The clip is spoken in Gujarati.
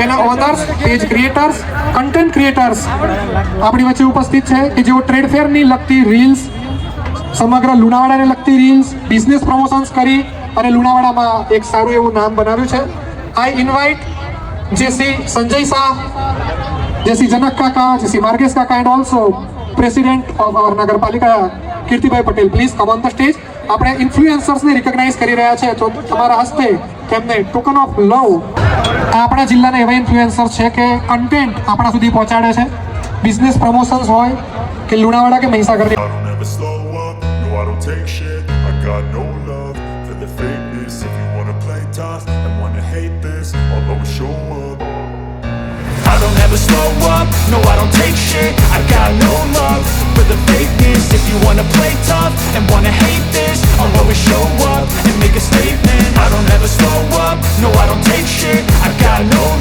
તેના owners, page creators, content creators આપણી વચ્ચે ઉપસ્થિત છે કે જેઓ ટ્રેડ ફેરની લગતી રીલ્સ, સમગ્ર લુણાવાડાને લગતી રીલ્સ, બિઝનેસ પ્રમોશન્સ કરી અને લુણાવાડામાં એક સારું એવું નામ બનાવ્યું છે. I invite JC Sanjay Shah, JC Janak kaka, JC Margesh kaka and also president of our nagarpalika Kirtibhai Patel, please come on the stage. આપણે ઇન્ફ્લુએન્સર્સને રિકોગ્નાઇઝ કરી રહ્યા છે, તો તમારા હસ્તે તેમને ટોકન ઓફ લવ. આપણા જિલ્લાના એવા ઇન્ફ્લુએન્સર છે કે કન્ટેન્ટ આપણા સુધી પહોંચાડે છે, બિઝનેસ પ્રમોશન્સ હોય કે લુણાવાડા કે Mahisagar. I don't ever slow up, no I don't take shit. I got no love for the fakeness. If you wanna play tough and wanna hate this, I'll always show up. I don't ever slow up, no I don't take shit. I got no love for the fakeness. If you wanna play tough and wanna hate this, I'll always show up and make a statement. I don't ever slow up, no I don't take shit. I got no love